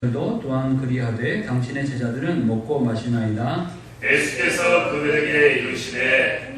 도 또한 그리하되 당신의 제자들은 먹고 마시나이다. 예수께서 그들에게 이르시되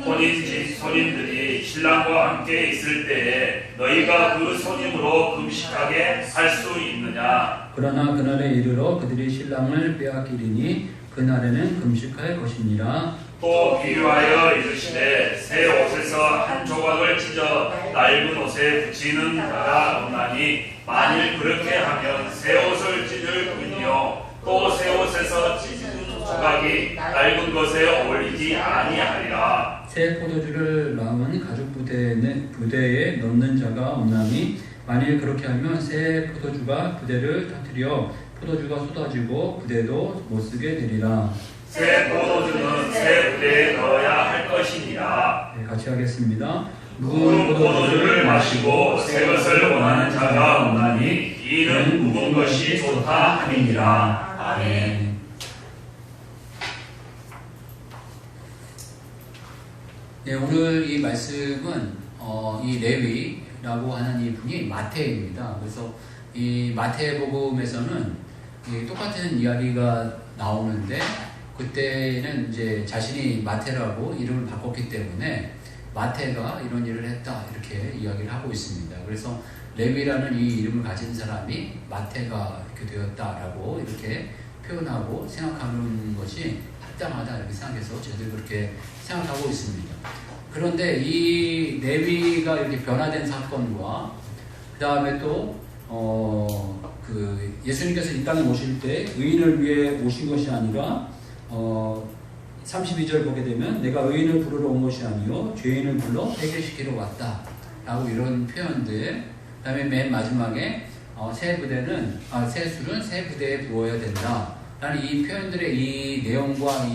손님들이 신랑과 함께 있을 때에 너희가 그 손님으로 금식하게 할 수 있느냐? 그러나 그날에 이르러 그들이 신랑을 빼앗기리니 그날에는 금식할 것이니라. 또 비유하여 이르시되 새 옷에서 한 조각을 찢어 낡은 옷에 붙이는 자가 없나니 만일 그렇게 하면 새 옷을 찢을뿐이요 또 새 옷에서 찢은 조각이 낡은 것에 어울리지 아니하리라. 새 포도주를 남은 가죽 부대에 넣는 자가 없나니 만일 그렇게 하면 새 포도주가 부대를 터뜨려 포도주가 쏟아지고 부대도 못쓰게 되리라. 새 포도주는 새 부대에 넣어야 할 것이니라. 네, 같이 하겠습니다. 묵은 포도주를 마시고 새 것을 원하는 자가 없나니 이는 묵은 것이 좋다 함이니라. 아멘. 네, 오늘 이 말씀은 이 레위라고 하는 이 분이 마태입니다. 그래서 이 마태복음에서는 똑같은 이야기가 나오는데 그때는 이제 자신이 마태라고 이름을 바꿨기 때문에 마태가 이런 일을 했다 이렇게 이야기를 하고 있습니다. 그래서 레위라는 이 이름을 가진 사람이 마태가 이렇게 되었다라고 이렇게 표현하고 생각하는 것이 합당하다 이렇게 생각해서 저희들 그렇게 생각하고 있습니다. 그런데 이 레위가 이렇게 변화된 사건과 그 다음에 또 예수님께서 이 땅에 오실 때 의인을 위해 오신 것이 아니라 32절 보게 되면 내가 의인을 부르러 온 것이 아니요 죄인을 불러 해결시키러 왔다 라고 이런 표현들, 그 다음에 맨 마지막에 새 술은 새 부대에 부어야 된다 라는 이 표현들의 이 내용과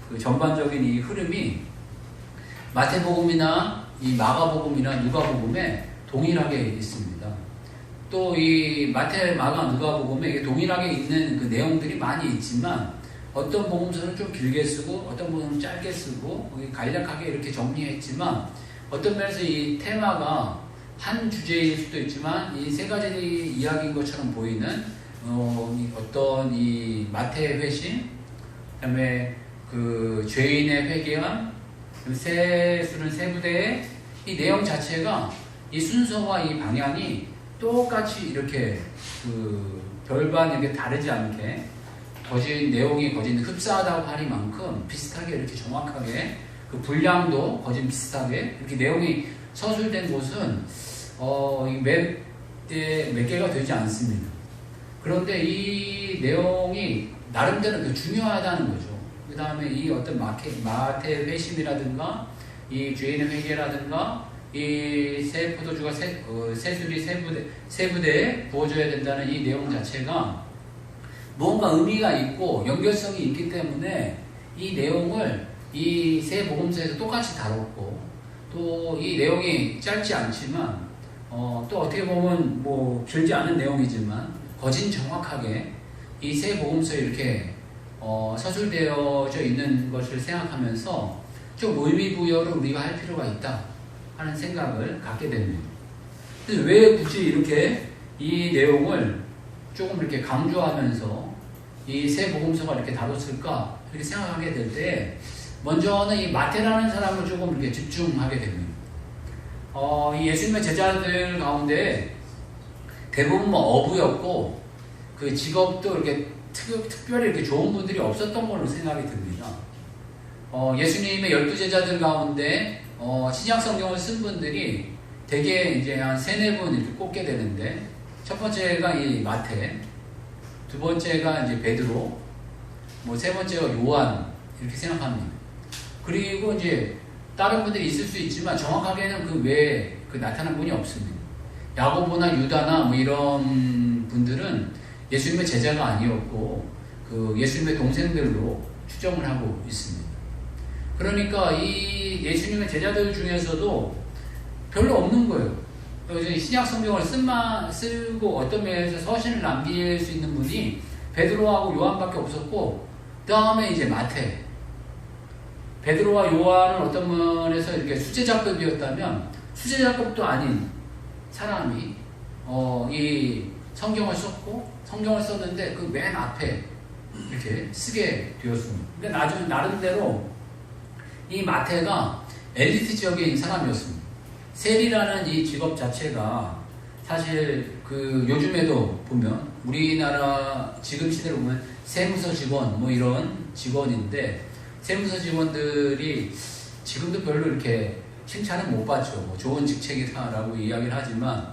그 전반적인 이 흐름이 마태복음이나 이 마가복음이나 누가복음에 동일하게 있습니다. 또 이 마태, 마가, 누가복음에 동일하게 있는 그 내용들이 많이 있지만 어떤 복음서는 좀 길게 쓰고 어떤 복음서는 짧게 쓰고 간략하게 이렇게 정리했지만 어떤 면에서 이 테마가 한 주제일 수도 있지만 이 세 가지 이야기인 것처럼 보이는 어떤 이 마태의 회심, 그다음에 그 죄인의 회개함, 새 술은 새 부대의 이 내용 자체가 이 순서와 이 방향이 똑같이 이렇게 별반 이렇게 다르지 않게 내용이 거진 흡사하다고 하니만큼 비슷하게 이렇게 정확하게 그 분량도 거진 비슷하게 이렇게 내용이 서술된 곳은 몇 개가 되지 않습니다. 그런데 이 내용이 나름대로 중요하다는 거죠. 그 다음에 이 어떤 마태의 회심이라든가 이 죄인의 회개라든가 이 새 포도주가 새 술이 새 부대에 부어줘야 된다는 이 내용 자체가 무언가 의미가 있고 연결성이 있기 때문에 이 내용을 이 세 복음서에서 똑같이 다뤘고 또 이 내용이 짧지 않지만 또 어떻게 보면 뭐 길지 않은 내용이지만 거진 정확하게 이 세 복음서에 이렇게 서술되어져 있는 것을 생각하면서 좀 의미 부여를 우리가 할 필요가 있다 하는 생각을 갖게 됩니다. 그래서 왜 굳이 이렇게 이 내용을 조금 이렇게 강조하면서 이 세 복음서가 이렇게 다뤘을까 이렇게 생각하게 될 때 먼저는 이 마태라는 사람을 조금 이렇게 집중하게 됩니다. 이 예수님의 제자들 가운데 대부분 어부였고 그 직업도 이렇게 특별히 이렇게 좋은 분들이 없었던 걸로 생각이 듭니다. 예수님의 12제자들 가운데 신약 성경을 쓴 분들이 대개 이제 한 3-4분 이렇게 꼽게 되는데 첫 번째가 이 마태, 두 번째가 이제 베드로, 세 번째가 요한 이렇게 생각합니다. 그리고 이제 다른 분들이 있을 수 있지만 정확하게는 그 외에 나타난 분이 없습니다. 야고보나 유다나 이런 분들은 예수님의 제자가 아니었고 그 예수님의 동생들로 추정을 하고 있습니다. 그러니까 이 예수님의 제자들 중에서도 별로 없는 거예요. 그래서 신약 성경을 쓰고 어떤 면에서 서신을 남길 수 있는 분이 베드로하고 요한밖에 없었고 그 다음에 이제 마태, 베드로와 요한은 어떤 면에서 이렇게 수제자급이었다면 수제자급도 아닌 사람이 이 성경을 썼고 성경을 썼는데 그 맨 앞에 이렇게 쓰게 되었습니다. 근데 나중에 나름대로 이 마태가 엘리트적인 사람이었습니다. 세리라는 이 직업 자체가 사실 그 요즘에도 보면 우리나라 지금 시대로 보면 세무서 직원 뭐 이런 직원인데 세무서 직원들이 지금도 별로 이렇게 칭찬은 못 받죠. 뭐 좋은 직책이다라고 이야기를 하지만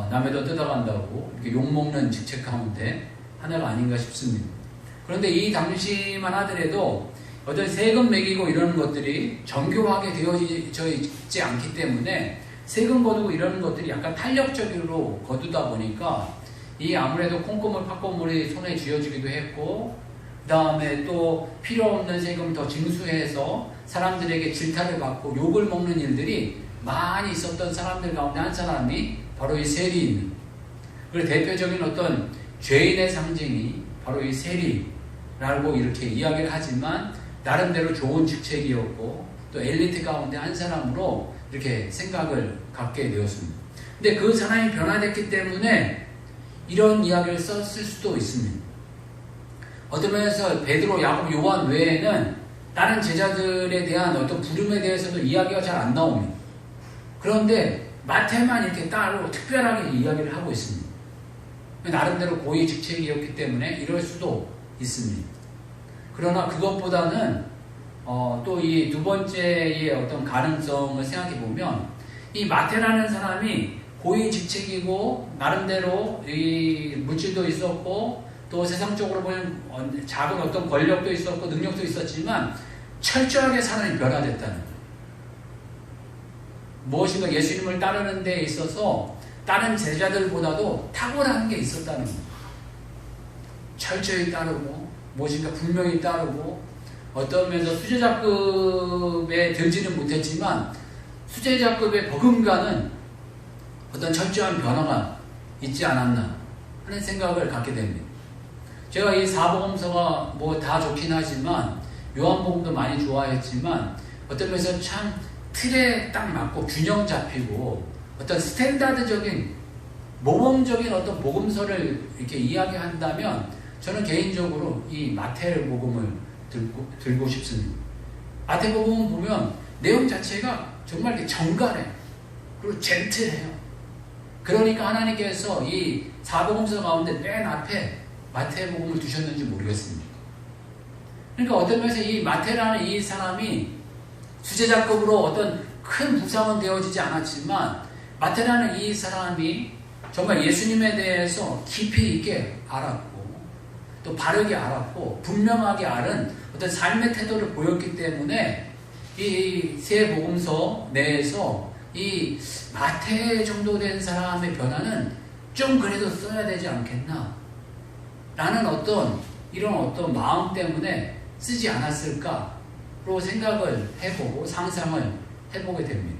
남의 돈 뜯어간다고 이렇게 욕먹는 직책 가운데 하나가 아닌가 싶습니다. 그런데 이 당시만 하더라도 어떤 세금 매기고 이러는 것들이 정교하게 되어져 있지 않기 때문에 세금 거두고 이러는 것들이 약간 탄력적으로 거두다 보니까 이 아무래도 콩고물 팥고물이 손에 쥐어지기도 했고 그 다음에 또 필요 없는 세금 더 징수해서 사람들에게 질타를 받고 욕을 먹는 일들이 많이 있었던 사람들 가운데 한 사람이 바로 이 세리입니다. 그리고 대표적인 어떤 죄인의 상징이 바로 이 세리라고 이렇게 이야기를 하지만 나름대로 좋은 직책이었고 또 엘리트 가운데 한 사람으로 이렇게 생각을 갖게 되었습니다. 근데 그 사람이 변화됐기 때문에 이런 이야기를 썼을 수도 있습니다. 어떤 면에서 베드로, 야곱, 요한 외에는 다른 제자들에 대한 어떤 부름에 대해서도 이야기가 잘 안 나옵니다. 그런데 마태만 이렇게 따로 특별하게 이야기를 하고 있습니다. 나름대로 고위 직책이었기 때문에 이럴 수도 있습니다. 그러나 그것보다는 또 이 두 번째의 어떤 가능성을 생각해 보면 이 마태라는 사람이 고위 직책이고 나름대로 이 물질도 있었고 또 세상적으로 보면 작은 어떤 권력도 있었고 능력도 있었지만 철저하게 사람이 변화됐다는 거예요. 무엇인가 예수님을 따르는 데 있어서 다른 제자들보다도 탁월한 게 있었다는 거예요. 철저히 따르고 무엇인가 분명히 따르고 어떤 면에서 수제자급에 들지는 못했지만 수제자급에 버금가는 어떤 철저한 변화가 있지 않았나 하는 생각을 갖게 됩니다. 제가 이 사복음서가 뭐 다 좋긴 하지만 요한복음도 많이 좋아했지만 어떤 면에서 참 틀에 딱 맞고 균형 잡히고 어떤 스탠다드적인 모범적인 어떤 복음서를 이렇게 이야기한다면 저는 개인적으로 이 마태복음을 들고 싶습니다. 마태복음 보면 내용 자체가 정말 이렇게 정갈해 그리고 젠틀해요. 그러니까 하나님께서 이 사복음서 가운데 맨 앞에 마태복음을 두셨는지 모르겠습니다. 그러니까 어떤 면에서 이 마태라는 이 사람이 수제자급으로 어떤 큰 부상은 되어지지 않았지만 마태라는 이 사람이 정말 예수님에 대해서 깊이 있게 알았고 또 바르게 알았고 분명하게 아는 어떤 삶의 태도를 보였기 때문에 이 세 복음서 내에서 이 마태 정도 된 사람의 변화는 좀 그래도 써야 되지 않겠나 라는 어떤 이런 어떤 마음 때문에 쓰지 않았을까로 생각을 해보고 상상을 해보게 됩니다.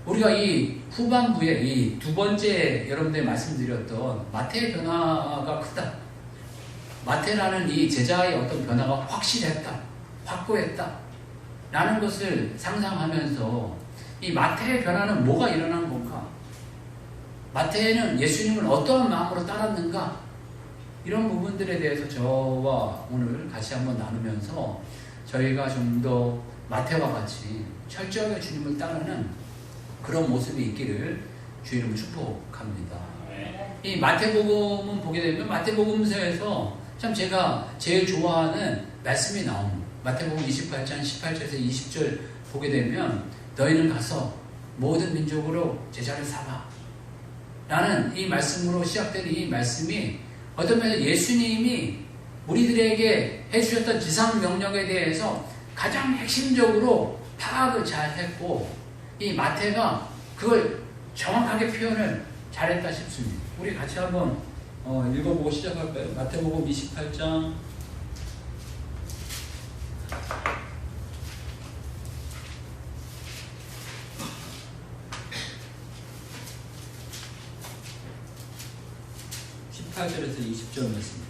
우리가 이 후반부에 이 두 번째 여러분들이 말씀드렸던 마태의 변화가 크다. 마태라는 이 제자의 어떤 변화가 확실했다. 확고했다. 라는 것을 상상하면서 이 마태의 변화는 뭐가 일어난 건가? 마태는 예수님을 어떠한 마음으로 따랐는가? 이런 부분들에 대해서 저와 오늘 같이 한번 나누면서 저희가 좀 더 마태와 같이 철저하게 주님을 따르는 그런 모습이 있기를 주 이름으로 축복합니다. 이 마태복음은 보게 되면 마태복음서에서 참 제가 제일 좋아하는 말씀이 나옵니다. 마태복음 28장 18절에서 20절 보게 되면 너희는 가서 모든 민족으로 제자를 삼아 라는 이 말씀으로 시작되는 이 말씀이 어떤 면에서 예수님이 우리들에게 해주셨던 지상명령에 대해서 가장 핵심적으로 파악을 잘 했고 이 마태가 그걸 정확하게 표현을 잘했다 싶습니다. 우리 같이 한번 읽어보고 시작할까요? 마태복음 28장 18절에서 20절 말씀.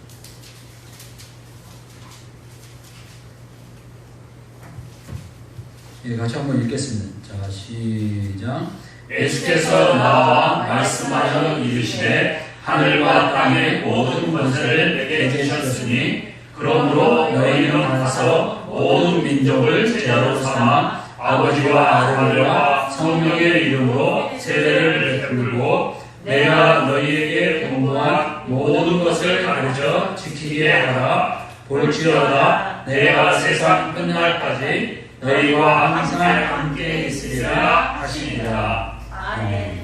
예, 같이 한번 읽겠습니다. 자, 시작. 예수께서 나와 말씀하여 이르시되 하늘과 땅의 모든 권세를 내게 주셨으니 그러므로 너희는 가서 모든 민족을 제자로 삼아 아버지와 아들과 성령의 이름으로 세례를 베풀고 내가 너희에게 공부한 모든 것을 가르쳐 지키게 하라. 볼지어다 내가 세상 끝날까지 너희와 항상 함께 있으리라 하시니라. 아멘.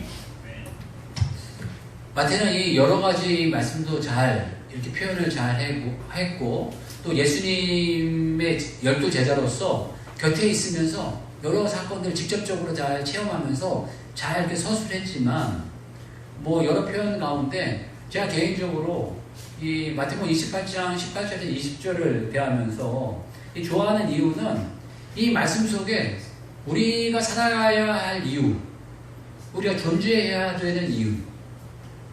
마태는 이 여러 가지 말씀도 잘 이렇게 표현을 잘 했고 또 예수님의 12 제자로서 곁에 있으면서 여러 사건들을 직접적으로 잘 체험하면서 잘 이렇게 서술했지만 뭐 여러 표현 가운데 제가 개인적으로 이 마태복음 28장 18절에서 20절을 대하면서 이 좋아하는 이유는 이 말씀 속에 우리가 살아가야 할 이유, 우리가 존재해야 되는 이유,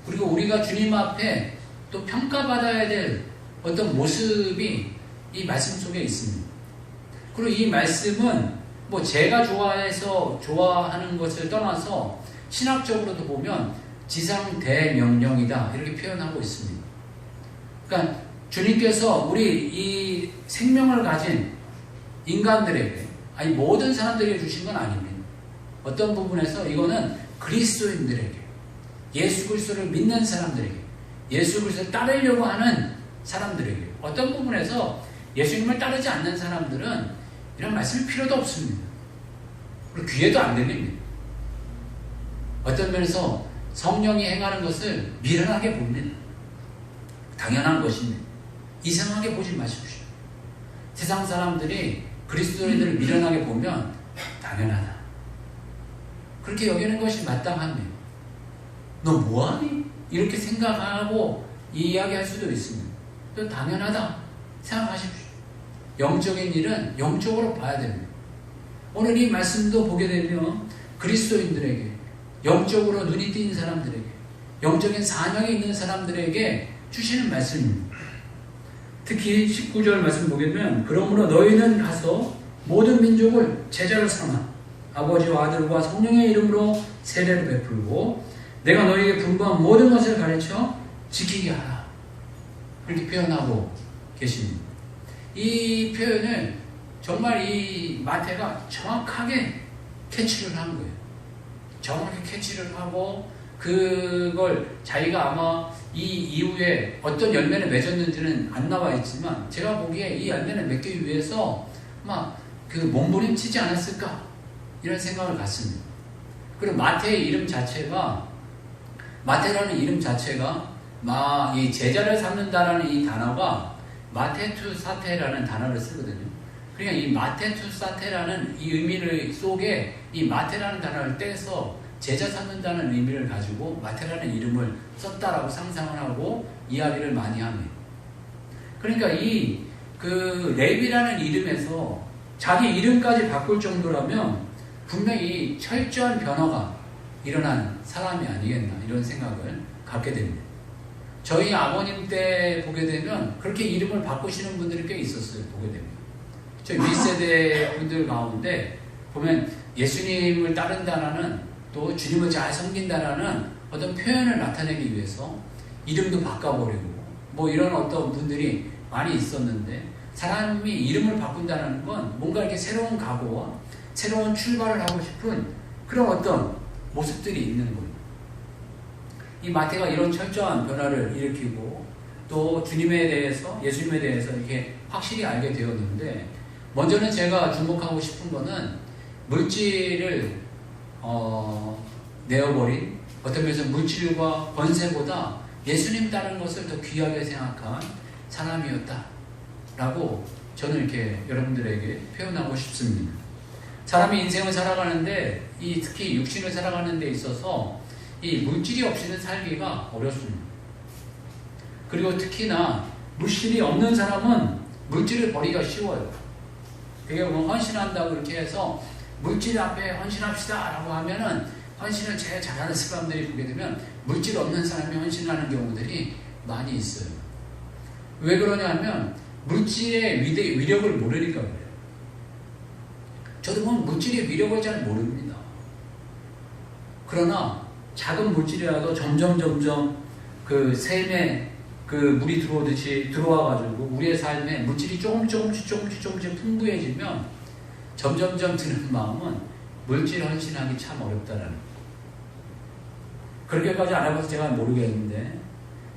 그리고 우리가 주님 앞에 또 평가받아야 될 어떤 모습이 이 말씀 속에 있습니다. 그리고 이 말씀은 뭐 제가 좋아해서 좋아하는 것을 떠나서 신학적으로도 보면 지상 대명령이다 이렇게 표현하고 있습니다. 그러니까 주님께서 우리 이 생명을 가진 인간들에게 아니 모든 사람들에게 주신 건 아닙니다. 어떤 부분에서 이거는 그리스도인들에게 예수 그리스도를 믿는 사람들에게 예수 그리스도를 따르려고 하는 사람들에게 어떤 부분에서 예수님을 따르지 않는 사람들은 이런 말씀이 필요도 없습니다. 그리고 귀에도 안 들립니다. 어떤 면에서 성령이 행하는 것을 미련하게 봅니다. 당연한 것입니다. 이상하게 보지 마십시오. 세상 사람들이 그리스도인들을 미련하게 보면 당연하다. 그렇게 여기는 것이 마땅합니다. 너 뭐하니? 이렇게 생각하고 이야기할 수도 있습니다. 또 당연하다 생각하십시오. 영적인 일은 영적으로 봐야 됩니다. 오늘 이 말씀도 보게 되면 그리스도인들에게 영적으로 눈이 띄인 사람들에게 영적인 사명이 있는 사람들에게 주시는 말씀입니다. 특히 19절 말씀 보게 되면 그러므로 너희는 가서 모든 민족을 제자로 삼아 아버지와 아들과 성령의 이름으로 세례를 베풀고 내가 너희에게 분부한 모든 것을 가르쳐 지키게 하라. 이렇게 표현하고 계십니다. 이 표현을 정말 이 마태가 정확하게 캐치를 한 거예요. 정확하게 캐치를 하고 그걸 자기가 아마 이 이후에 어떤 열매를 맺었는지는 안 나와 있지만 제가 보기에 이 열매를 맺기 위해서 막 그 몸부림치지 않았을까 이런 생각을 갖습니다. 그리고 마태의 이름 자체가 마태라는 이름 자체가 막 이 제자를 삼는다라는 이 단어가 마테투 사테라는 단어를 쓰거든요. 그러니까 이 마테투 사테라는 이 의미를 속에 이 마테라는 단어를 떼서 제자 삼는다는 의미를 가지고 마테라는 이름을 썼다라고 상상을 하고 이야기를 많이 합니다. 그러니까 이 그 레위라는 이름에서 자기 이름까지 바꿀 정도라면 분명히 철저한 변화가 일어난 사람이 아니겠나 이런 생각을 갖게 됩니다. 저희 아버님 때 보게 되면 그렇게 이름을 바꾸시는 분들이 꽤 있었어요. 보게 되면 저희 윗세대 분들 가운데 보면 예수님을 따른다라는 또 주님을 잘 섬긴다라는 어떤 표현을 나타내기 위해서 이름도 바꿔버리고 뭐 이런 어떤 분들이 많이 있었는데 사람이 이름을 바꾼다는 건 뭔가 이렇게 새로운 각오와 새로운 출발을 하고 싶은 그런 어떤 모습들이 있는 거예요. 이 마태가 이런 철저한 변화를 일으키고 또 주님에 대해서 예수님에 대해서 이렇게 확실히 알게 되었는데 먼저는 제가 주목하고 싶은 거는 물질을 내어버린 어떤 면에서 물질과 권세보다 예수님 따르는 것을 더 귀하게 생각한 사람이었다라고 저는 이렇게 여러분들에게 표현하고 싶습니다. 사람이 인생을 살아가는데 특히 육신을 살아가는 데 있어서 이 물질이 없이는 살기가 어렵습니다. 그리고 특히나 물질이 없는 사람은 물질을 버리기가 쉬워요. 그게 뭐 헌신한다고 이렇게 해서 물질 앞에 헌신합시다 라고 하면은 헌신을 제일 잘하는 사람들이 보게 되면 물질 없는 사람이 헌신하는 경우들이 많이 있어요. 왜 그러냐 하면 물질의 위력을 모르니까 그래요. 저도 보면 물질의 위력을 잘 모릅니다. 그러나 작은 물질이라도 점점 그 샘에 그 물이 들어오듯이 들어와가지고 우리의 삶에 물질이 조금씩 풍부해지면 점점점 드는 마음은 물질 헌신하기 참 어렵다라는 거예요. 그렇게까지 안 해봐서 제가 모르겠는데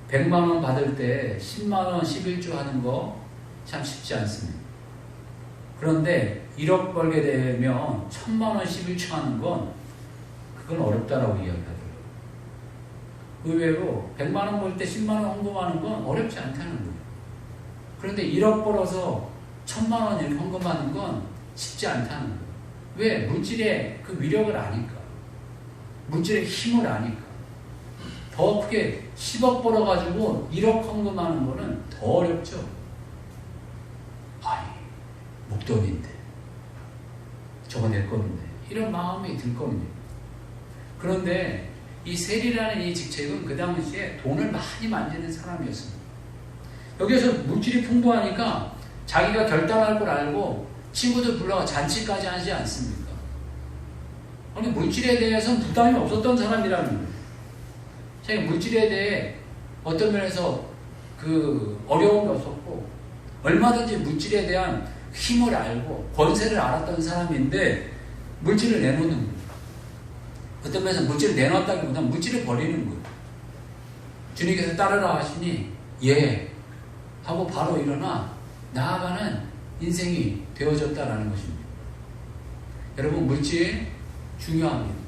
100만 원 받을 때 10만 원 11조 하는 거 참 쉽지 않습니다. 그런데 1억 벌게 되면 1000만 원 11조 하는 건 그건 어렵다라고 이야기하더라고요. 의외로 100만 원 벌 때 10만 원 헌금하는 건 어렵지 않다는 거예요. 그런데 1억 벌어서 1000만 원 이렇게 헌금하는 건 쉽지 않다는 거예요. 왜? 물질의 그 위력을 아니까. 물질의 힘을 아니까. 더 크게 10억 벌어가지고 1억 헌금하는 거는 더 어렵죠. 아니, 목돈인데. 저거 내 건데. 이런 마음이 들 겁니다. 그런데 이 셀이라는 이 직책은 그 당시에 돈을 많이 만지는 사람이었습니다. 여기에서 물질이 풍부하니까 자기가 결단할 걸 알고 친구들 불러가 잔치까지 하지 않습니까? 아니, 물질에 대해서는 부담이 없었던 사람이라는 거예요. 자기 물질에 대해 어떤 면에서 그 어려움이 없었고 얼마든지 물질에 대한 힘을 알고 권세를 알았던 사람인데 물질을 내놓는 거예요. 어떤 면에서 물질을 내놨다기보다는 물질을 버리는 거예요. 주님께서 따르라 하시니 예 하고 바로 일어나 나아가는 인생이 되어졌다라는 것입니다. 여러분, 물질 중요합니다.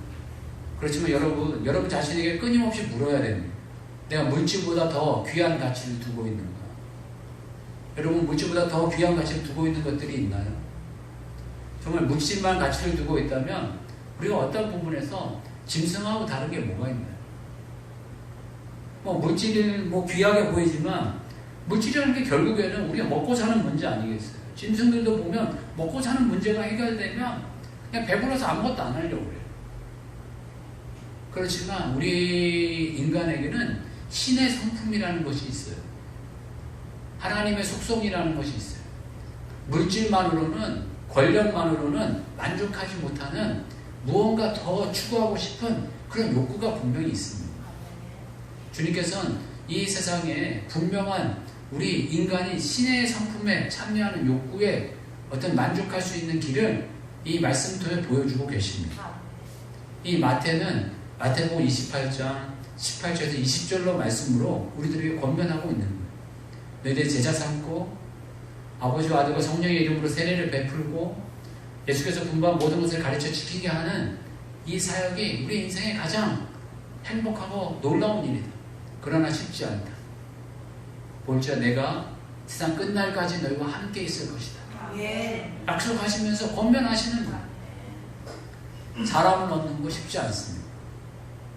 그렇지만 여러분 자신에게 끊임없이 물어야 됩니다. 내가 물질보다 더 귀한 가치를 두고 있는가? 여러분, 물질보다 더 귀한 가치를 두고 있는 것들이 있나요? 정말 물질만 가치를 두고 있다면 우리가 어떤 부분에서 짐승하고 다른 게 뭐가 있나요? 물질은 귀하게 보이지만 물질이라는 게 결국에는 우리가 먹고 사는 문제 아니겠어요? 짐승들도 보면 먹고 사는 문제가 해결되면 그냥 배불러서 아무것도 안 하려고 그래요. 그렇지만 우리 인간에게는 신의 성품이라는 것이 있어요. 하나님의 속성이라는 것이 있어요. 물질만으로는, 권력만으로는 만족하지 못하는 무언가 더 추구하고 싶은 그런 욕구가 분명히 있습니다. 주님께서는 이 세상에 분명한 우리 인간이 신의 성품에 참여하는 욕구에 어떤 만족할 수 있는 길을 이 말씀 통해 보여주고 계십니다. 이 마태복음 28장 18절에서 20절로 말씀으로 우리들에게 권면하고 있는 거예요. 너희들 제자 삼고 아버지와 아들과 성령의 이름으로 세례를 베풀고 예수께서 분부한 모든 것을 가르쳐 지키게 하는 이 사역이 우리 인생의 가장 행복하고 놀라운 일이다. 그러나 쉽지 않다. 볼지어 내가 세상 끝날까지 너희와 함께 있을 것이다. 약속하시면서 권면하시는 거예요. 사람을 얻는 거 쉽지 않습니다.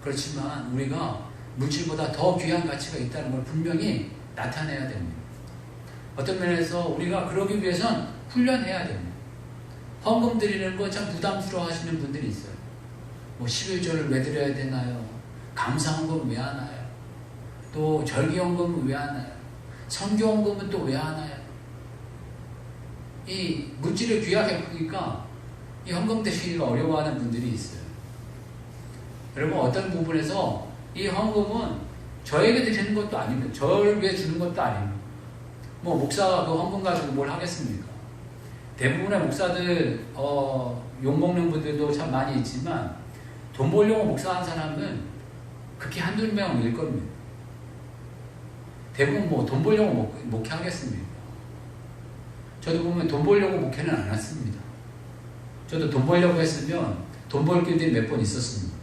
그렇지만 우리가 물질보다 더 귀한 가치가 있다는 걸 분명히 나타내야 됩니다. 어떤 면에서 우리가 그러기 위해선 훈련해야 됩니다. 헌금 드리는 거 참 부담스러워 하시는 분들이 있어요. 11조를 왜 드려야 되나요? 감사헌금 왜 하나요? 또 절기헌금은 왜 하나요? 선교헌금은 또 왜 하나요? 이 물질을 귀하게 보니까 이 헌금 드리기가 어려워하는 분들이 있어요. 여러분, 어떤 부분에서 이 헌금은 저에게 드리는 것도 아닙니다. 저를 위해 주는 것도 아닙니다. 목사가 그 헌금 가지고 뭘 하겠습니까? 대부분의 목사들 욕먹는 분들도 참 많이 있지만 돈 벌려고 목사한 사람은 그렇게 한두 명일 겁니다. 대부분 돈 벌려고 목회하겠습니까? 저도 보면 돈 벌려고 목회는 안 했습니다. 저도 돈 벌려고 했으면 돈 벌 길들이 몇 번 있었습니다.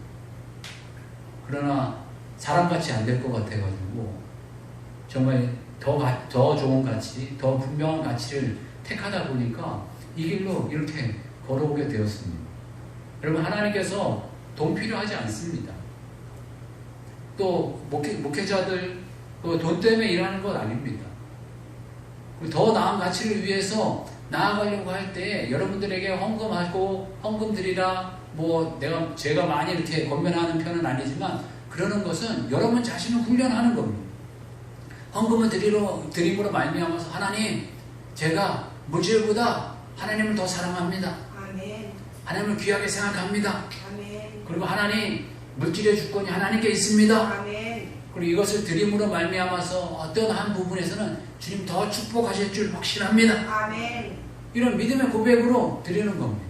그러나 사람같이 안 될 것 같아가지고 정말 더 좋은 가치, 더 분명한 가치를 택하다 보니까 이 길로 이렇게 걸어오게 되었습니다. 여러분, 하나님께서 돈 필요하지 않습니다. 또 목회자들 돈 때문에 일하는 건 아닙니다. 더 나은 가치를 위해서 나아가려고 할 때 여러분들에게 헌금하고 헌금 드리라 제가 많이 이렇게 권면하는 편은 아니지만 그러는 것은 여러분 자신을 훈련하는 겁니다. 헌금을 드림으로 말미암아서 하나님, 제가 물질보다 하나님을 더 사랑합니다. 아멘. 하나님을 귀하게 생각합니다. 아멘. 그리고 하나님, 물질의 주권이 하나님께 있습니다. 아멘. 그리고 이것을 드림으로 말미암아서 어떤 한 부분에서는 주님 더 축복하실 줄 확신합니다. 아멘. 이런 믿음의 고백으로 드리는 겁니다.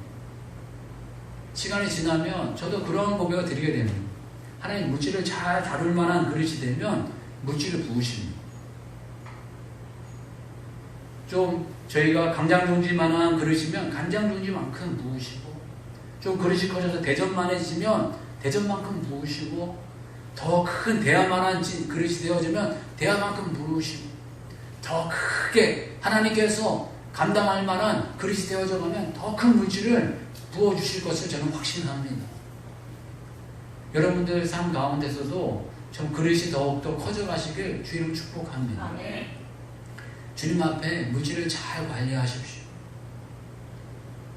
시간이 지나면 저도 그런 고백을 드리게 됩니다. 하나님 물질을 잘 다룰 만한 그릇이 되면 물질을 부으십니다. 좀 저희가 간장종지만한 그릇이면 간장종지만큼 부으시고, 좀 그릇이 커져서 대접만해지면 대접만큼 부으시고, 더 큰 대야만한 그릇이 되어지면 대야만큼 부으시고, 더 크게 하나님께서 감당할 만한 그릇이 되어져 가면 더 큰 물질을 부어주실 것을 저는 확신합니다. 여러분들 삶 가운데서도 좀 그릇이 더욱더 커져가시길 주님을 축복합니다. 아멘. 주님 앞에 물질을 잘 관리하십시오.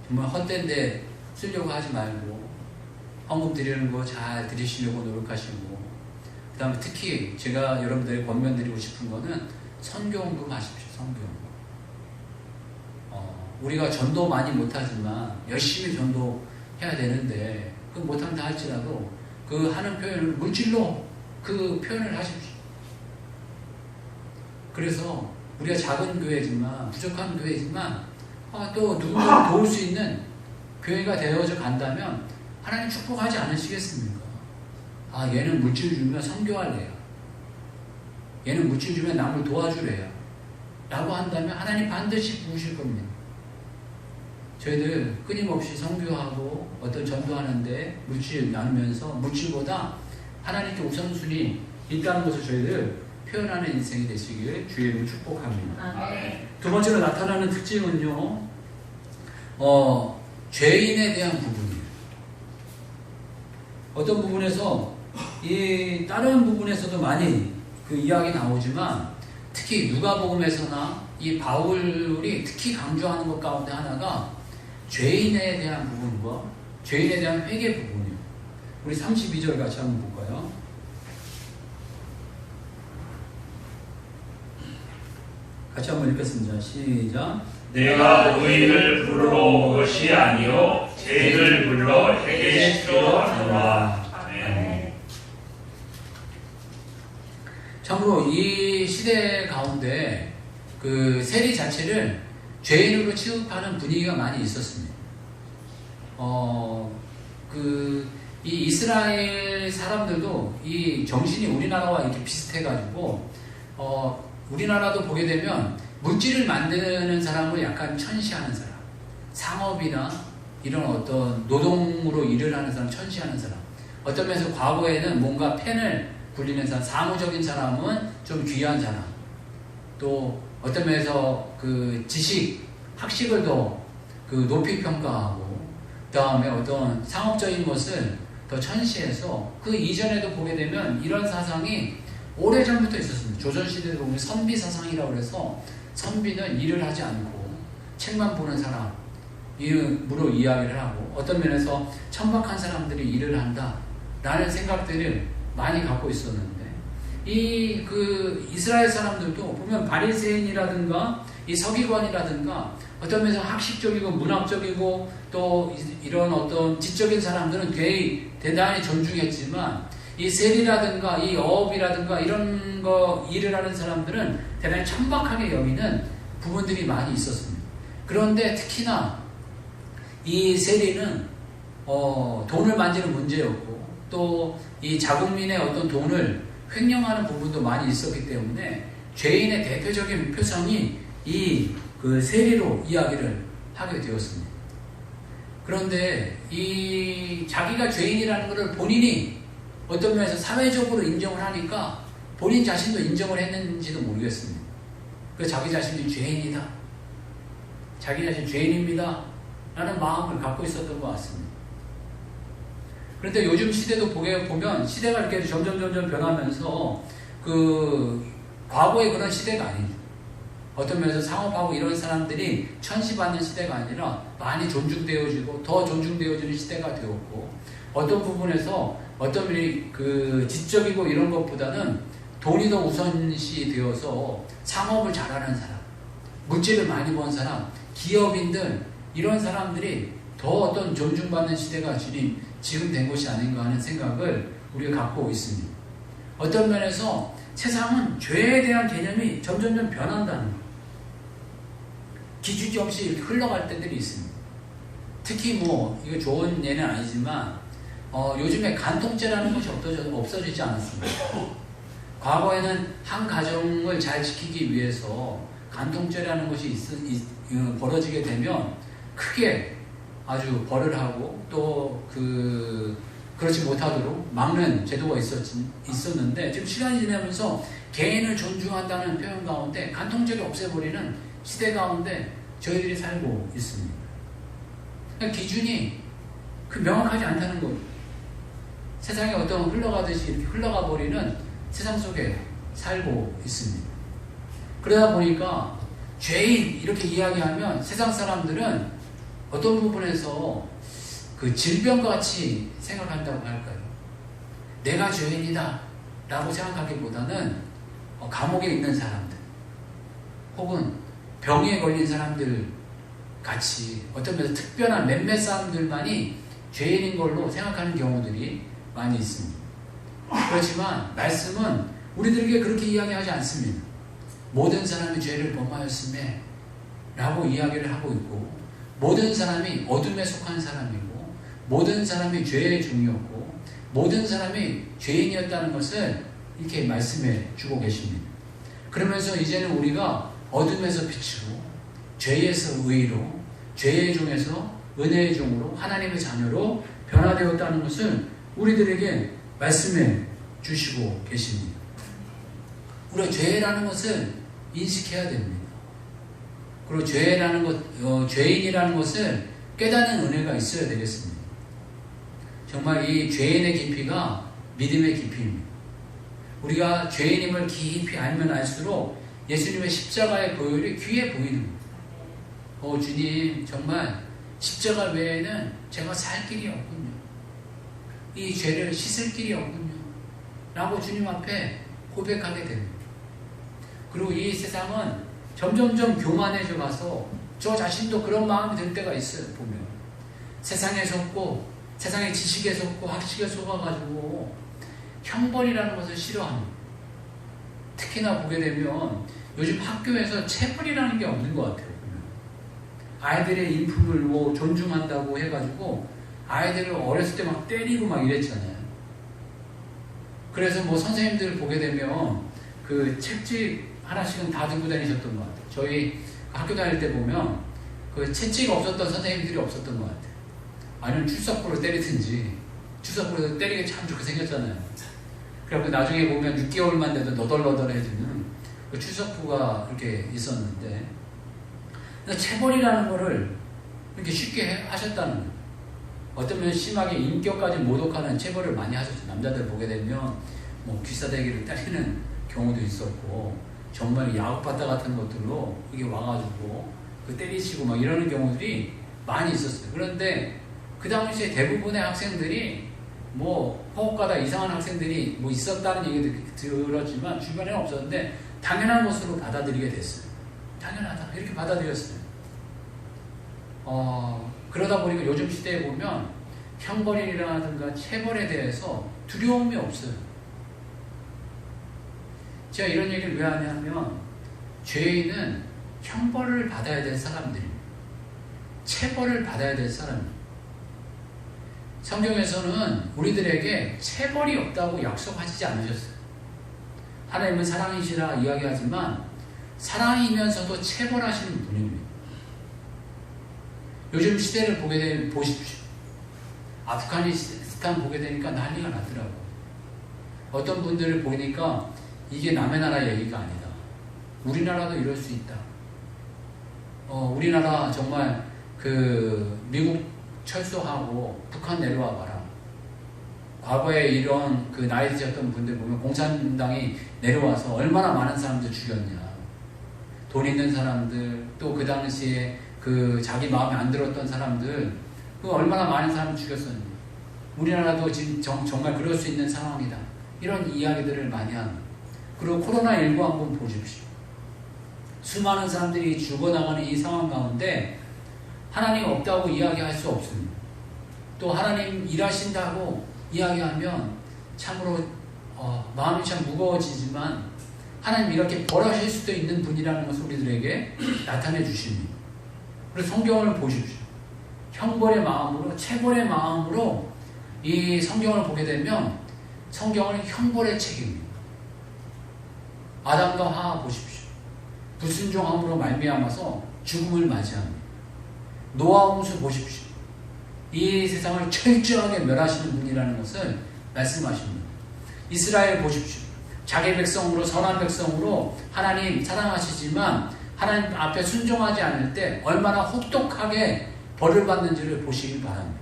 정말 헛된데 쓰려고 하지 말고 헌금 드리는 거 잘 드리시려고 노력하시고, 그 다음에 특히 제가 여러분들에게 권면드리고 싶은 거는 선교헌금 하십시오. 선교헌금. 우리가 전도 많이 못하지만 열심히 전도해야 되는데 그 못한다 할지라도 그 하는 표현을 물질로 그 표현을 하십시오. 그래서 우리가 작은 교회지만, 부족한 교회지만 또 누군가를 도울 수 있는 교회가 되어져 간다면 하나님 축복하지 않으시겠습니까? 얘는 물질 주면 선교할래요. 얘는 물질 주면 남을 도와주래요. 라고 한다면 하나님 반드시 부으실 겁니다. 저희들 끊임없이 선교하고 어떤 전도하는데 물질 나누면서 물질보다 하나님께 우선순위 있다는 것을 저희들 표현하는 인생이 되시길 주의 이름으로 축복합니다. 아멘. 두 번째로 나타나는 특징은요, 죄인에 대한 부분이에요. 어떤 부분에서 다른 부분에서도 많이 그 이야기 나오지만 특히 누가복음에서나 이 바울이 특히 강조하는 것 가운데 하나가 죄인에 대한 부분과 죄인에 대한 회개 부분이에요. 우리 32절 같이 한번 볼까요? 같이 한번 읽겠습니다. 시작. 내가 의인을 부르러 온 것이 아니요 죄인을 불러 회개시키려 하노라. 아멘. 참으로 이 시대 가운데 그 세리 자체를 죄인으로 취급하는 분위기가 많이 있었습니다. 이 이스라엘 사람들도 이 정신이 우리나라와 이렇게 비슷해가지고, 우리나라도 보게 되면 물질을 만드는 사람을 약간 천시하는 사람, 상업이나 이런 어떤 노동으로 일을 하는 사람 천시하는 사람, 어떤 면에서 과거에는 뭔가 펜을 굴리는 사람, 사무적인 사람은 좀 귀한 사람, 또 어떤 면에서 그 학식을 더 그 높이 평가하고, 그 다음에 어떤 상업적인 것을 더 천시해서, 그 이전에도 보게 되면 이런 사상이 오래전부터 있었습니다. 조선시대에 보면 선비 사상이라고 해서 선비는 일을 하지 않고 책만 보는 사람으로 이야기를 하고, 어떤 면에서 천박한 사람들이 일을 한다 라는 생각들을 많이 갖고 있었는데, 이스라엘 사람들도 보면 바리새인이라든가 이 서기관이라든가 어떤 면에서 학식적이고 문학적이고 또 이런 어떤 지적인 사람들은 대단히 존중했지만, 이 세리라든가 이 어업이라든가 이런 거 일을 하는 사람들은 대단히 천박하게 여기는 부분들이 많이 있었습니다. 그런데 특히나 이 세리는 돈을 만지는 문제였고, 또 이 자국민의 어떤 돈을 횡령하는 부분도 많이 있었기 때문에 죄인의 대표적인 표상이 그 세리로 이야기를 하게 되었습니다. 그런데 자기가 죄인이라는 것을 본인이 어떤 면에서 사회적으로 인정을 하니까 본인 자신도 인정을 했는지도 모르겠습니다. 그래서 자기 자신이 죄인이다, 자기 자신 죄인입니다 라는 마음을 갖고 있었던 것 같습니다. 그런데 요즘 시대도 보면 시대가 이렇게 점점 변하면서 과거의 그런 시대가 아니죠. 어떤 면에서 상업하고 이런 사람들이 천시받는 시대가 아니라 많이 존중되어지고 더 존중되어지는 시대가 되었고, 어떤 부분에서 어떤 면이 지적이고 이런 것보다는 돈이 더 우선시 되어서 상업을 잘하는 사람, 물질을 많이 번 사람, 기업인들, 이런 사람들이 더 어떤 존중받는 시대가 지금 된 것이 아닌가 하는 생각을 우리가 갖고 있습니다. 어떤 면에서 세상은 죄에 대한 개념이 점점점 변한다는 거예요. 기준이 없이 이렇게 흘러갈 때들이 있습니다. 특히 이거 좋은 예는 아니지만 요즘에 간통죄라는 것이 없어지지 않았습니다. 과거에는 한 가정을 잘 지키기 위해서 간통죄라는 것이 벌어지게 되면 크게 아주 벌을 하고 또 그렇지 못하도록 막는 제도가 있었는데 지금 시간이 지나면서 개인을 존중한다는 표현 가운데 간통죄를 없애버리는 시대 가운데 저희들이 살고 있습니다. 그러니까 기준이 명확하지 않다는 거예요. 세상에 어떤 흘러가듯이 이렇게 흘러가 버리는 세상 속에 살고 있습니다. 그러다 보니까 죄인 이렇게 이야기하면 세상 사람들은 어떤 부분에서 질병같이 생각한다고 할까요? 내가 죄인이다 라고 생각하기보다는 감옥에 있는 사람들 혹은 병에 걸린 사람들 같이 어떤 면에서 특별한 몇몇 사람들만이 죄인인 걸로 생각하는 경우들이 많이 있습니다. 그렇지만 말씀은 우리들에게 그렇게 이야기하지 않습니다. 모든 사람이 죄를 범하였음에 라고 이야기를 하고 있고 모든 사람이 어둠에 속한 사람이고 모든 사람이 죄의 종이었고 모든 사람이 죄인이었다는 것을 이렇게 말씀해 주고 계십니다. 그러면서 이제는 우리가 어둠에서 빛으로 죄에서 의로 죄의 종에서 은혜의 종으로 하나님의 자녀로 변화되었다는 것을 우리들에게 말씀해 주시고 계십니다. 우리가 죄라는 것을 인식해야 됩니다. 그리고 죄인이라는 것을 깨닫는 은혜가 있어야 되겠습니다. 정말 이 죄인의 깊이가 믿음의 깊이입니다. 우리가 죄인임을 깊이 알면 알수록 예수님의 십자가의 보혈이 귀해 보이는 거예요. 주님, 정말 십자가 외에는 제가 살 길이 없군요. 이 죄를 씻을 길이 없군요. 라고 주님 앞에 고백하게 됩니다. 그리고 이 세상은 점점점 교만해져 가서 저 자신도 그런 마음이 들 때가 있어요. 보면 세상에 속고 세상의 지식에 속고 학식에 속아가지고 형벌이라는 것을 싫어합니다. 특히나 보게 되면 요즘 학교에서 체벌이라는 게 없는 것 같아요. 보면. 아이들의 인품을 존중한다고 해가지고 아이들을 어렸을 때 막 때리고 막 이랬잖아요. 그래서 선생님들 보게 되면 책집 하나씩은 다 들고 다니셨던 것 같아요. 저희 학교 다닐 때 보면 채찍 없었던 선생님들이 없었던 것 같아요. 아니면 출석부로 때리든지 출석부로 때리게 참 좋게 생겼잖아요. 그래서 나중에 보면 6개월만 돼도 너덜너덜해지는 출석부가 이렇게 있었는데 체벌이라는 거를 이렇게 쉽게 하셨다는 거예요. 어떤 면은 심하게 인격까지 모독하는 체벌을 많이 하셨죠. 남자들 보게 되면 귀싸대기를 때리는 경우도 있었고 정말 야구바타 같은 것들로 이게 와가지고 때리시고 막 이러는 경우들이 많이 있었어요. 그런데 그 당시에 대부분의 학생들이 호흡가다 이상한 학생들이 있었다는 얘기도 들었지만 주변에는 없었는데 당연한 것으로 받아들이게 됐어요. 당연하다 이렇게 받아들였어요. 그러다 보니까 요즘 시대에 보면 형벌이라든가 체벌에 대해서 두려움이 없어요. 제가 이런 얘기를 왜 하냐면 죄인은 형벌을 받아야 될 사람들입니다. 체벌을 받아야 될 사람입니다. 성경에서는 우리들에게 체벌이 없다고 약속하시지 않으셨어요. 하나님은 사랑이시라 이야기하지만 사랑이면서도 체벌하시는 분입니다. 요즘 시대를 보십시오. 아프가니스탄 보게 되니까 난리가 나더라고요. 어떤 분들을 보니까 이게 남의 나라 얘기가 아니다. 우리나라도 이럴 수 있다. 우리나라 정말 미국 철수하고 북한 내려와 봐라. 과거에 이런 나이 드셨던 분들 보면 공산당이 내려와서 얼마나 많은 사람들 죽였냐. 돈 있는 사람들, 또 그 당시에 자기 마음에 안 들었던 사람들, 얼마나 많은 사람을 죽였었냐. 우리나라도 지금 정말 그럴 수 있는 상황이다. 이런 이야기들을 많이 합니다. 그리고 코로나19 한번 보십시오. 수많은 사람들이 죽어나가는 이 상황 가운데 하나님 없다고 이야기할 수 없습니다. 또 하나님 일하신다고 이야기하면 참으로 마음이 참 무거워지지만 하나님 이렇게 벌하실 수도 있는 분이라는 것을 우리들에게 나타내 주십니다. 그래서 성경을 보십시오. 형벌의 마음으로, 체벌의 마음으로 이 성경을 보게 되면 성경은 형벌의 책입니다. 아담과 하와 보십시오. 불순종함으로 말미암아서 죽음을 맞이합니다. 노아 홍수 보십시오. 이 세상을 철저하게 멸하시는 분이라는 것을 말씀하십니다. 이스라엘 보십시오. 자기 백성으로, 선한 백성으로 하나님 사랑하시지만 하나님 앞에 순종하지 않을 때 얼마나 혹독하게 벌을 받는지를 보시길 바랍니다.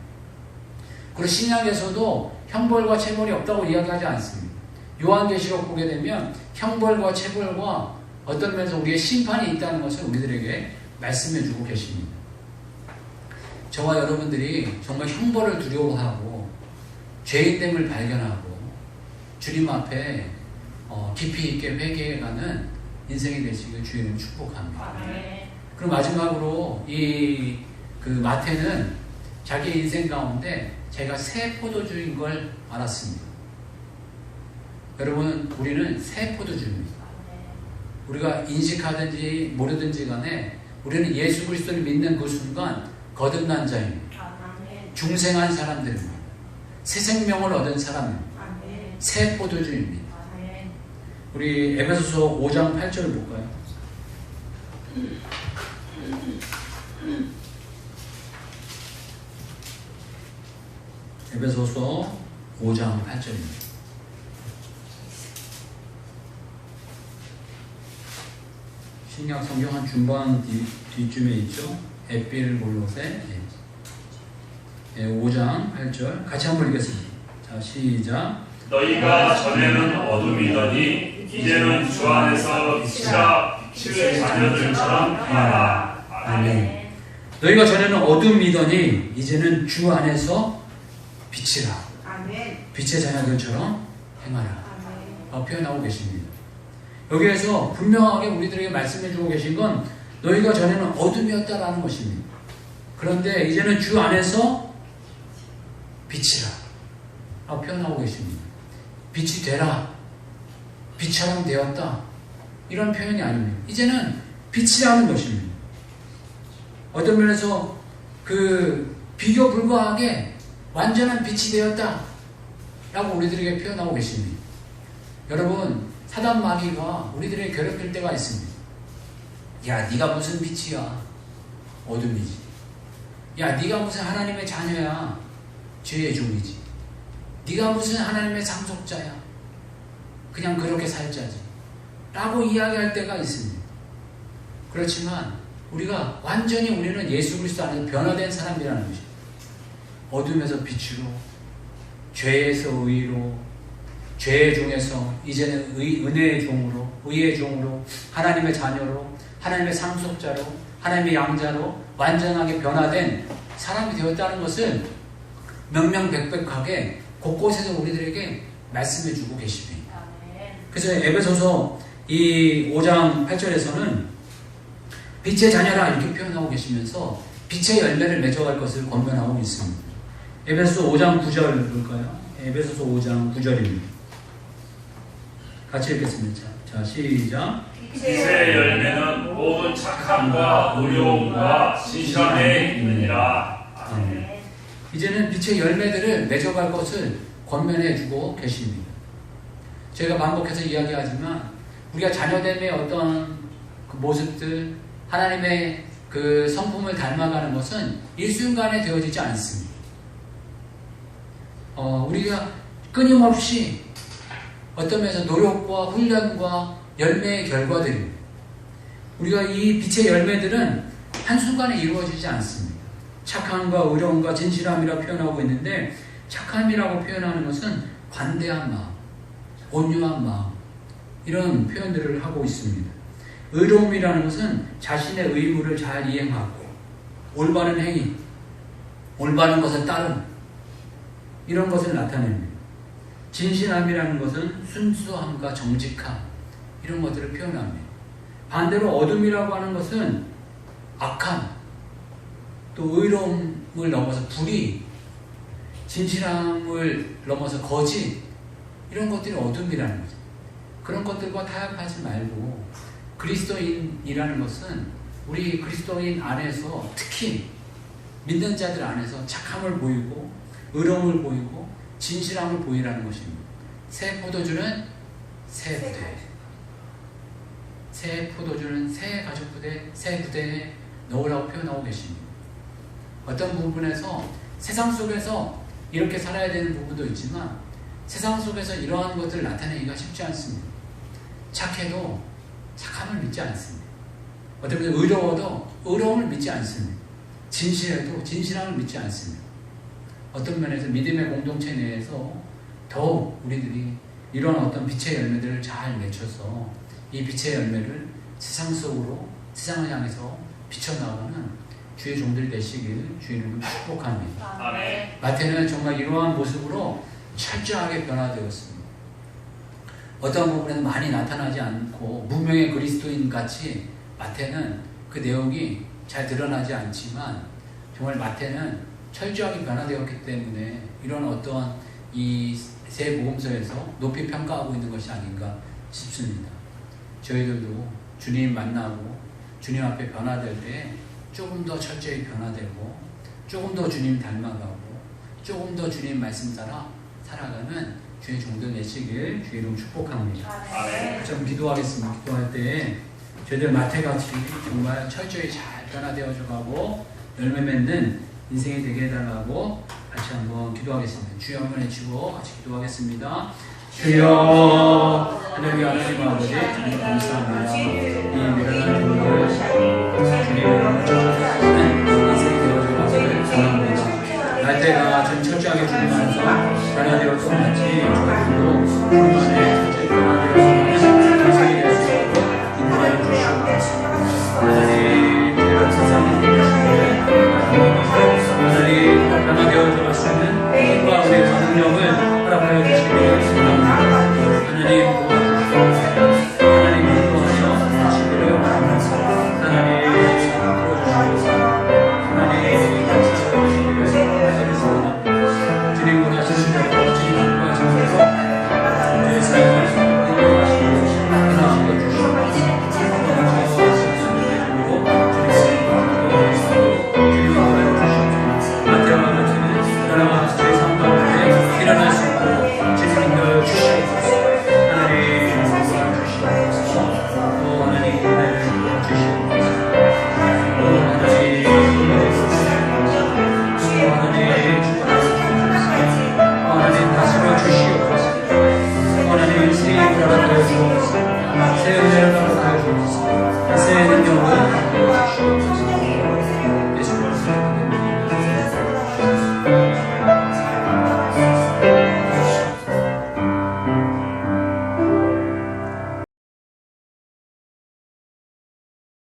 그리고 신약에서도 형벌과 체벌이 없다고 이야기하지 않습니다. 요한계시록 보게 되면 형벌과 체벌과 어떤 면에서 우리의 심판이 있다는 것을 우리들에게 말씀해 주고 계십니다. 저와 여러분들이 정말 형벌을 두려워하고 죄인됨을 발견하고 주님 앞에 깊이 있게 회개해가는 인생이 되시길 주님 축복합니다. 그럼 마지막으로 그 마태는 자기 인생 가운데 자기가 새 포도주인 걸 알았습니다. 여러분, 우리는 새 포도주입니다. 우리가 인식하든지 모르든지 간에 우리는 예수 그리스도를 믿는 그 순간 거듭난 자입니다. 중생한 사람들입니다. 새 생명을 얻은 사람입니다. 새 포도주입니다. 우리 에베소서 5장 8절을 볼까요? 에베소서 5장 8절입니다. 신약 성경 한 중반 뒤쯤에 있죠. 에필볼로세 5장 8절 같이 한번 읽겠습니다. 자, 시작. 너희가 전에는 어둠이더니 이제는 주 안에서 빛이라 빛의 자녀들처럼 행하라. 아멘. 너희가 전에는 어둠이더니 이제는 주 안에서 빛이라. 아멘. 빛의 자녀들처럼 행하라. 표현하고 계십니다. 여기에서 분명하게 우리들에게 말씀해주고 계신 건 너희가 전에는 어둠이었다라는 것입니다. 그런데 이제는 주 안에서 빛이라 표현하고 계십니다. 빛이 되라, 빛처럼 되었다, 이런 표현이 아닙니다. 이제는 빛이라는 것입니다. 어떤 면에서 그 비교 불가하게 완전한 빛이 되었다 라고 우리들에게 표현하고 계십니다. 여러분, 사단 마귀가 우리들에게 괴롭힐 때가 있습니다. 야, 네가 무슨 빛이야? 어둠이지. 야, 네가 무슨 하나님의 자녀야? 죄의 종이지. 네가 무슨 하나님의 상속자야? 그냥 그렇게 살자지 라고 이야기할 때가 있습니다. 그렇지만 우리가 완전히 우리는 예수 그리스도 안에서 변화된 사람이라는 것입니다. 어둠에서 빛으로, 죄에서 의로, 죄의 종에서 이제는 은혜의 종으로, 의의 종으로, 하나님의 자녀로, 하나님의 상속자로, 하나님의 양자로 완전하게 변화된 사람이 되었다는 것을 명명백백하게 곳곳에서 우리들에게 말씀해 주고 계십니다. 그래서 에베소서 이 5장 8절에서는 빛의 자녀라 이렇게 표현하고 계시면서 빛의 열매를 맺어갈 것을 권면하고 있습니다. 에베소서 5장 9절 볼까요? 에베소서 5장 9절입니다. 같이 읽겠습니다. 자, 시작. 빛의 열매는 모든 착함과 의로움과 진실함에 있느니라. 아멘. 이제는 빛의 열매들을 맺어갈 것을 권면해 주고 계십니다. 저희가 반복해서 이야기하지만 우리가 자녀됨의 어떤 그 모습들, 하나님의 그 성품을 닮아가는 것은 일순간에 되어지지 않습니다. 우리가 끊임없이 어떤 면에서 노력과 훈련과 열매의 결과들입니다. 우리가 이 빛의 열매들은 한순간에 이루어지지 않습니다. 착함과 의로움과 진실함이라 표현하고 있는데, 착함이라고 표현하는 것은 관대한 마음, 온유한 마음, 이런 표현들을 하고 있습니다. 의로움이라는 것은 자신의 의무를 잘 이행하고 올바른 행위, 올바른 것을 따름, 이런 것을 나타냅니다. 진실함이라는 것은 순수함과 정직함, 이런 것들을 표현합니다. 반대로 어둠이라고 하는 것은 악함, 또 의로움을 넘어서 불의, 진실함을 넘어서 거짓, 이런 것들이 어둠이라는 거죠. 그런 것들과 타협하지 말고 그리스도인이라는 것은 우리 그리스도인 안에서 특히 믿는 자들 안에서 착함을 보이고 의로움을 보이고 진실함을 보이라는 것입니다. 새 포도주는 새 부대, 새 포도주는 새 가죽 부대, 새 부대에 넣으라고 표현하고 계십니다. 어떤 부분에서 세상 속에서 이렇게 살아야 되는 부분도 있지만 세상 속에서 이러한 것들을 나타내기가 쉽지 않습니다. 착해도 착함을 믿지 않습니다. 어떤 분은 의로워도 의로움을 믿지 않습니다. 진실해도 진실함을 믿지 않습니다. 어떤 면에서 믿음의 공동체 내에서 더욱 우리들이 이런 어떤 빛의 열매들을 잘 맺혀서 이 빛의 열매를 세상 속으로 세상을 향해서 비춰나가는 주의 종들이 되시길 주님을 축복합니다. 아멘. 마태는 정말 이러한 모습으로 철저하게 변화되었습니다. 어떤 부분에는 많이 나타나지 않고 무명의 그리스도인 같이 마태는 그 내용이 잘 드러나지 않지만 정말 마태는 철저하게 변화되었기 때문에 이런 어떠한 이 새 복음서에서 높이 평가하고 있는 것이 아닌가 싶습니다. 저희들도 주님 만나고 주님 앞에 변화될 때 조금 더 철저히 변화되고 조금 더 주님 닮아가고 조금 더 주님 말씀 따라 살아가는 주의 종들 되시길 주의 이름 축복합니다. 아멘. 좀 기도하겠습니다. 기도할 때 저희들 마태같이 정말 철저히 잘 변화되어져 가고 열매 맺는 인생이 되게 해달라고 같이 한번 기도하겠습니다. 주여 한번 해주고 같이 기도하겠습니다. 주여 하나님 아버지 하나님 감사합니다. 이 미련한 종들